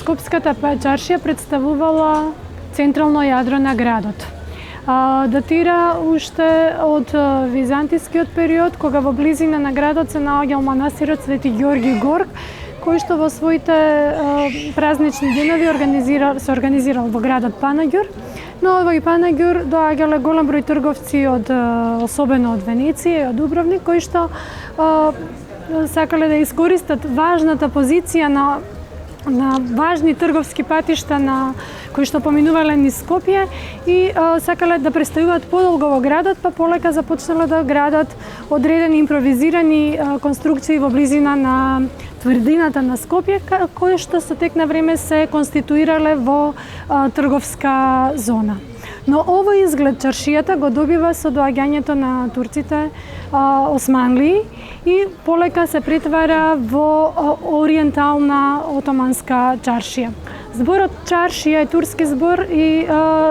Скопската чаршија представувала централно јадро на градот. Датира уште од византискиот период, кога во близина на градот се наоѓал манастирот Свети Ѓорги Горг, кој што во своите празнични денови се организирал во градот Панаѓур. Но овој Панаѓур доаѓале голем број трговци особено од Венеција и од Дубровник, кои што сакале да искористат важната позиција на важни трговски патишта кои што поминувале низ Скопје и сакале да престојуваат подолго во градот, па полека започнале да градат одредени импровизирани конструкции во близина на тврдината на Скопје, кои што со тек на време се конституирале во трговска зона. Но овој изглед чаршијата го добива со доаѓањето на турците османлии и полека се претвара во ориентална отоманска чаршија. Зборот чаршија е турски збор и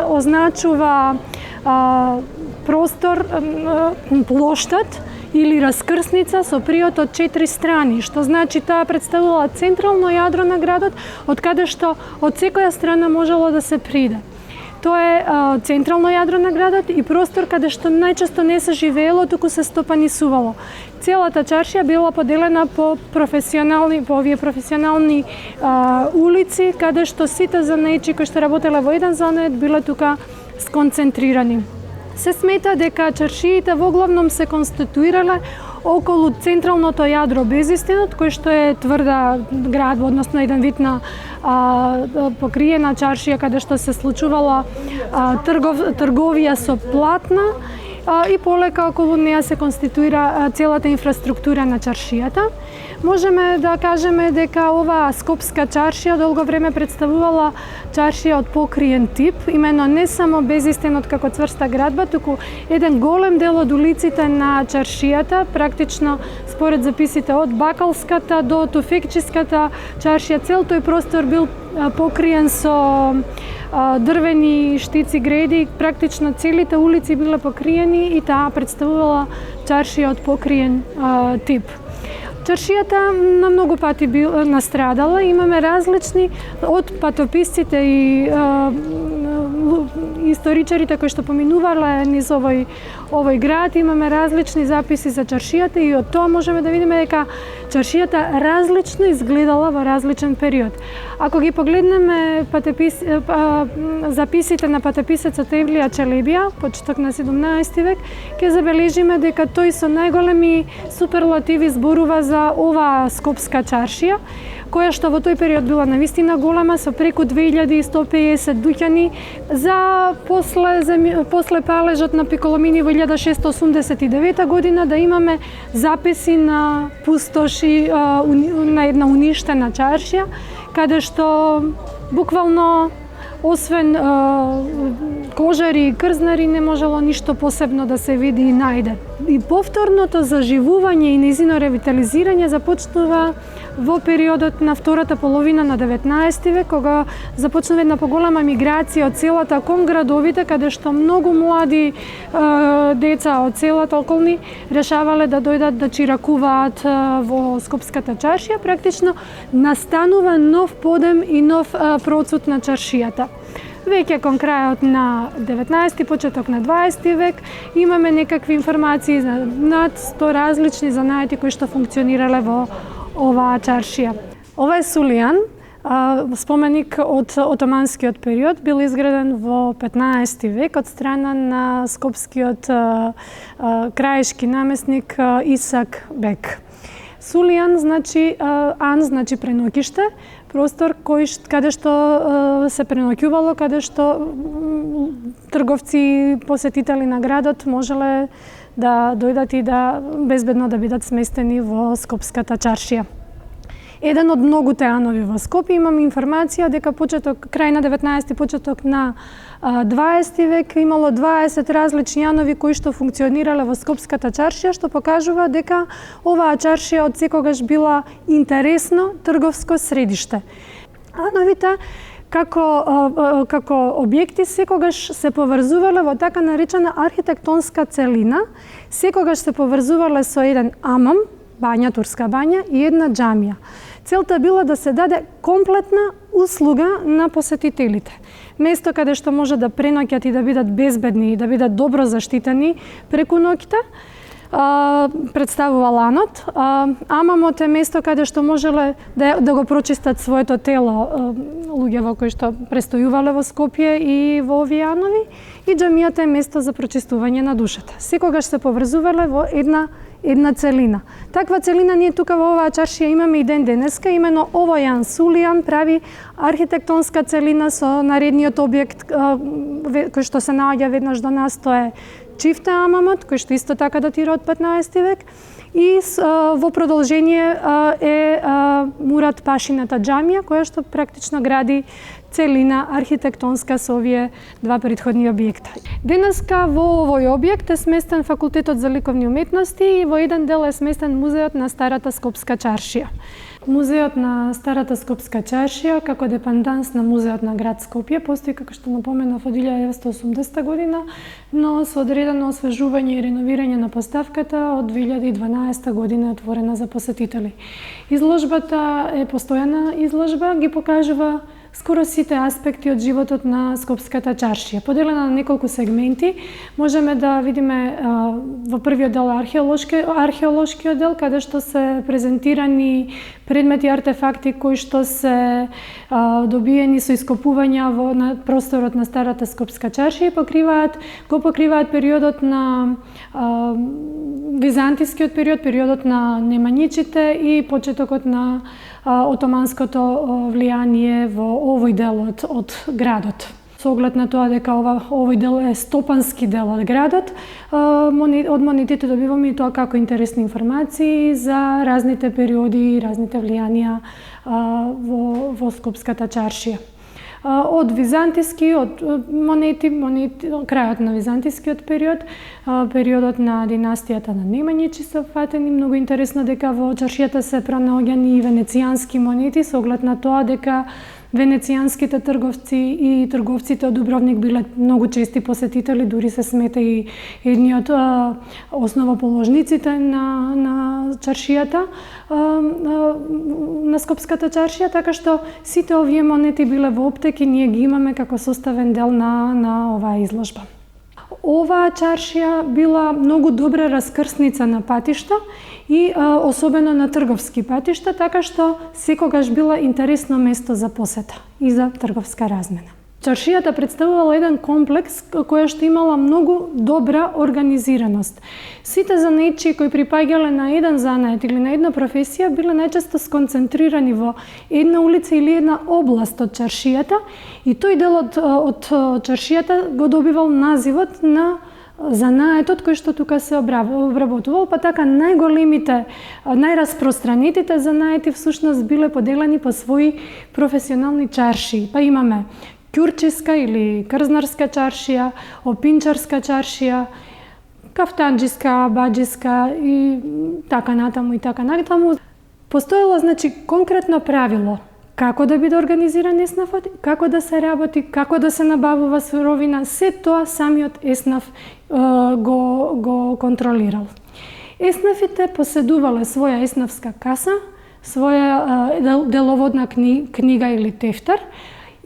означува простор, плоштад или раскрсница со приот од 4 страни, што значи таа представувала централно јадро на градот, од каде што од секоја страна можело да се приде. Тоа е централно јадро на градот и простор каде што најчесто не се живеело, туку се стопанисувало. Целата чаршија била поделена по овие професионални улици, каде што сите занајчи кои што работеле во еден занает биле тука сконцентрирани. Се смета дека чаршиите воглавном се конституирале околу централното јадро Безистинот, кој што е тврда градба, односно еден вид на покриена чаршија каде што се случувала трговија со платна и полека околу неа се конституира целата инфраструктура на чаршијата. Можеме да кажеме дека оваа скопска чаршија долго време представувала чаршија од покриен тип, имено не само Безистинот како цврста градба, туку еден голем дел од улиците на чаршијата, практично според записите од Бакалската до Туфекчиската чаршија, цел тој простор бил покриен со дрвени штици греди, практично целите улици биле покриени и таа представувала чаршија од покриен тип. Чаршијата на многу пати настрадала, имаме различни од патописците и историчарите кои што поминувале низ овој град, имаме различни записи за чаршијата и од тоа можеме да видиме дека чаршијата различно изгледала во различен период. Ако ги погледнеме записите на патописецот Евлија Челебија, почеток на 17 век, ќе забележиме дека тој со најголеми суперлативи зборува за оваа скопска чаршија, која што во тој период била навистина голема, со преку 2150 дуќани, за после палежот на Пиколомини во 1689 година да имаме записи на пустоши на една уништена чаршија, каде што буквално освен кожари и крзнари не можело ништо посебно да се види и најде. И повторното заживување и нејзино ревитализирање започнува во периодот на втората половина на 19 век, кога започнува една поголема миграција од селата кон градовите, каде што многу млади деца од селата околни решавале да дојдат да чиракуваат во скопската чаршија. Практично настанува нов подем и нов процут на чаршијата. Веќе кон крајот на 19 почеток на 20 век имаме некакви информации за над 100 различни занајати кои што функционирале во оваа чаршија. Ова е Сулијан, споменик од отоманскиот период, бил изграден во 15 век од страна на скопскиот краешки намесник Исак Бек. Сулијан значи значи преноќиште, простор каде што се преноќувало, каде што трговци, посетители на градот можеле да дојдат и да безбедно да бидат сместени во скопската чаршија. Еден од многу теанови во Скопје, имаме информација дека крај на 19 почеток на 20 век имало 20 различни јанови кои што функционирале во скопската чаршија, што покажува дека оваа чаршија од секогаш била интересно трговско средиште. Јановите како објекти секогаш се поврзувале во така наречена архитектонска целина, секогаш се поврзувале со еден амам, бања, турска бања и една џамија. Целта била да се даде комплетна услуга на посетителите. Место каде што може да преноќат и да бидат безбедни и да бидат добро заштитени преку ноќта, представува ланот. Амамот е место каде што можеле да го прочистат своето тело луѓе во кои што престојувале во Скопје и во Овијанови, и џамијата е место за прочистување на душата. Секогаш се поврзувале во една целина. Таква целина ние тука во оваа чаршија имаме и ден денеска, имено овој Јан Сулијан прави архитектонска целина со наредниот објект кој што се наоѓа веднаш до нас, тоа е Чифте Амамот, кој што исто така датира од 15 век, и во продолжение е Мурат Пашината џамија, која што практично гради целина архитектонска со овие два претходни објекта. Денеска во овој објект е сместен Факултетот за ликовни уметности и во еден дел е сместен Музеот на Старата Скопска чаршија. Музеот на Старата Скопска чаршија, како депенданс на Музеот на град Скопје, постои, како што напоменав, од 1980 година, но со одредено освежување и реновирање на поставката од 2012 година е отворена за посетители. Изложбата е постојана изложба, ги покажува скоро сите аспекти од животот на Скопската чаршија. Поделена на неколку сегменти, можеме да видиме во првиот дел археолошкиот дел, каде што се презентирани предмети, артефакти кои што се добиени со ископувања на просторот на Старата Скопска чаршија и го покриваат периодот на византискиот период, периодот на немањичите и почетокот на отоманското влијание во овој дел од градот. Со оглед на тоа дека овој дел е стопански дел од градот, од монетите добиваме и тоа како интересни информации за разните периоди и разните влијанија во Скопската чаршија. Од византиски, од монети, крајот на византискиот период, периодот на династијата на Немањичи се фатени. Многу интересно дека во чаршијата се пронаоѓани и венецијански монети, со оглед на тоа дека венецијанските трговци и трговците од Дубровник биле многу чести посетители, дури се смета и едни од основоположниците на чаршијата, на Скопската чаршија, така што сите овие монети биле во оптек и ние ги имаме како составен дел на оваа изложба. Оваа чаршија била многу добра раскрсница на патишта и особено на трговски патишта, така што секогаш била интересно место за посета и за трговска размена. Чаршијата представувала еден комплекс која што имала многу добра организираност. Сите занаетчии кои припаѓале на еден занает или на една професија биле најчесто сконцентрирани во една улица или една област од чаршијата и тој дел од чаршијата го добивал називот на занаетот кој што тука се обработувал, па така најголемите, најраспространетите занаети всушност биле поделени по своји професионални чаршии. Па имаме ќурчиска или крзнарска чаршија, опинчарска чаршија, кафтанџиска, баџиска и така натаму и така натаму. Постоело, значи, конкретно правило како да биде организиран еснавот, како да се работи, како да се набавува суровина, се тоа самиот еснав го контролирал. Еснавите поседувале своја еснавска каса, своја деловодна книга или тефтер,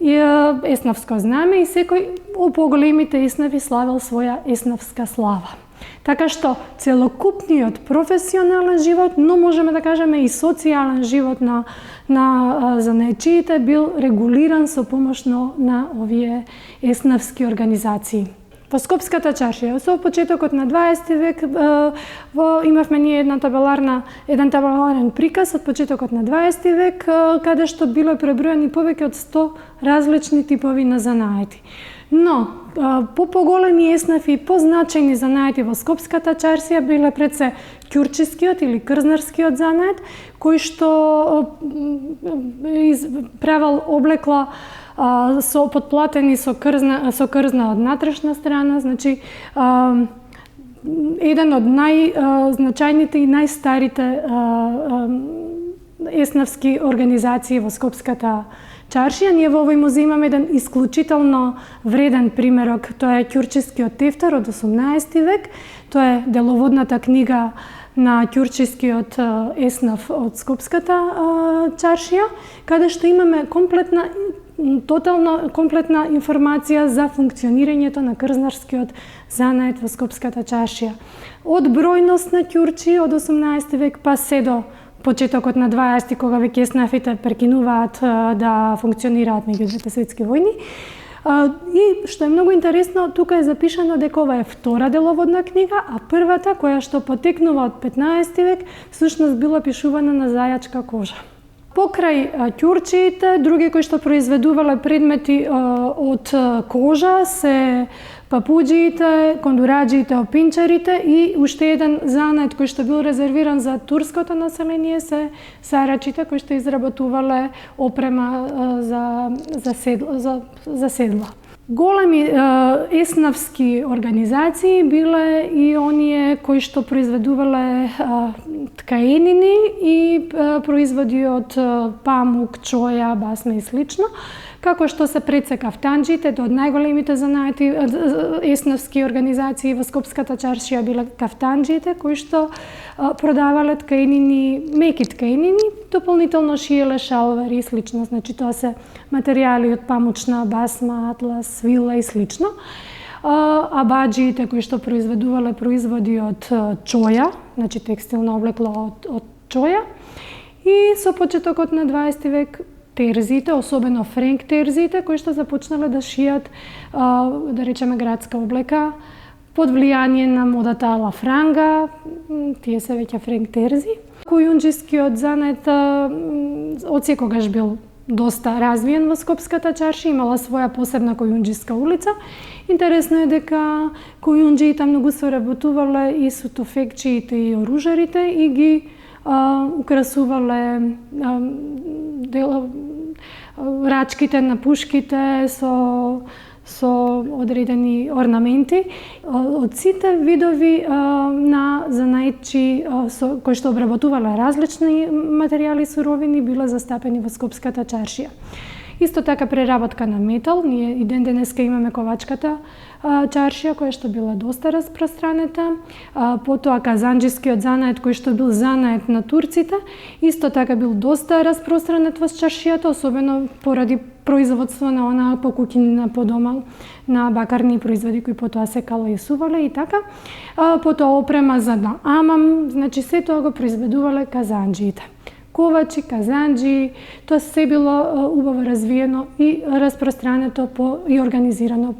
еснавско знаме и секој поголемите еснави славел своја еснавска слава. Така што целокупниот професионален живот, но можеме да кажеме и социјален живот на занаетчиите бил регулиран со помош на овие еснавски организации. Во Скопската чаршија, со почетокот на 20 век, имавме ние еден табеларен приказ од почетокот на 20 век, каде што биле пребројани повеќе од 100 различни типови на занаети. Но, поголеми еснави и позначајни занаети во Скопската чаршија биле пред се ќурчискиот или крзнарскиот занает, кој што правел облекла подплатени со крзна од натрешна страна, значи еден од најзначајните и најстарите еснавски организации во Скопската чаршија. Ние во овој музеј имаме еден исклучително вреден примерок, тоа е ќурчискиот тефтер од 18 век, тоа е деловодната книга на ќурчискиот еснав од Скопската чаршија, каде што имаме комплетна информација за функционирањето на крзнарскиот занает во Скопската чаршија. Од бројност на ќурчи од 18 век па се до почетокот на 20, кога веќе еснафите прекинуваат да функционираат меѓу двете светски војни. И што е многу интересно, тука е запишано дека ова е втора деловодна книга, а првата, која што потекнува од 15 век, всушност била пишувана на зајачка кожа. Покрај ќурчиите, други кои што произведувале предмети од кожа се папуџиите, кондураџиите, опинчарите и уште еден занает кој што бил резервиран за турското население се сарачите кои што изработувале опрема за седла. Големи еснавски организации биле и оние кои што произведувале ткаенини и производи од памук, чоја, басма и слично, како што се пред кафтанџите, од најголемите занаети еснавски организации во Скопската чаршија биле кафтанџите, кои што продавале ткаенини, меки ткаенини, дополнително шиеле шалвари и слично. Значи тоа се материјали од памучна, басма, атлас, вила и слично. Абаџиите кои што произведувале производи од чоја, значи текстилно облекло од чоја. И со почетокот на 20 век терзите, особено френк терзите, кои што започнале да шијат, да речеме, градска облека, под влијание на модата ала франга, тие се веќе френк терзи. Којунџискиот занет од секогаш бил доста развиен во Скопската чаршија, имала своја посебна којунџиска улица. Интересно е дека којунџиите многу соработувале и со туфекчиите и оружарите и ги украсувале рачките на пушките со одредени орнаменти. Од сите видови на занаетчи кои што обработувале различни материјали и суровини биле застапени во Скопската чаршија. Исто така преработка на метал, ние и ден денеска имаме ковачката чаршија која што била доста распространета, потоа казанџискиот занает кој што бил занает на турците, исто така бил доста распространет во чаршијата, особено поради производство на онаа покукинина по дома, на бакарни производи кои потоа се калојесувале и така. Потоа опрема за амам, значи се тоа го произведувале казанџиите. Ковачи, казанџи, тоа се било убаво развиено и распространето и организирано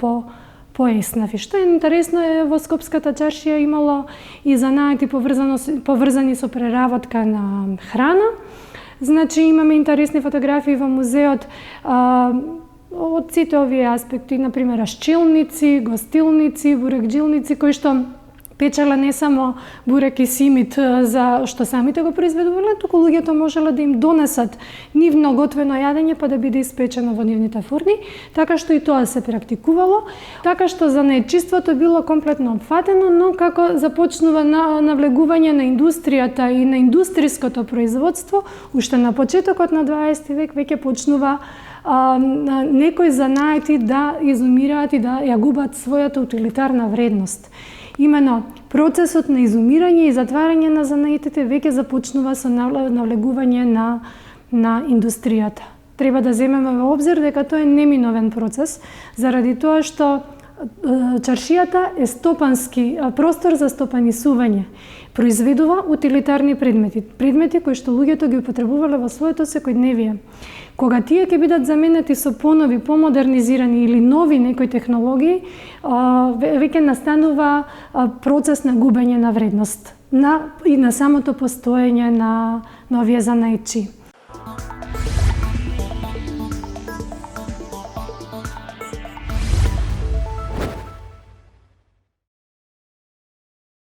по еснафи. Што е интересно е во Скопската чаршија имало и занаети поврзани со преработка на храна. Значи имаме интересни фотографии во музеот од сите овие аспекти, например рашчилници, гостилници, бурекџилници кои што печеле не само бурек и симит за што самите го произведувале, туку луѓето можеле да им донесат нивно готвено јадење па да биде испечено во нивните фурни, така што и тоа се практикувало, така што занаетчиството било комплетно опфатено, но како започнува навлегување на индустријата и на индустриското производство, уште на почетокот на 20 век веќе почнува некои занаети да изумираат и да ја губат својата утилитарна вредност. Имено, процесот на изумирање и затварање на занаетите веќе започнува со навлегување на индустријата. Треба да земеме во обзир дека тоа е неминовен процес, заради тоа што чаршијата е стопански простор за стопанисување. Произведува утилитарни предмети кои што луѓето ги употребувале во своето секојдневие. Кога тие ќе бидат заменети со понови, помодернизирани или нови некои технологии, веќе настанува процес на губење на вредност и на самото постоење на овие занаетчи.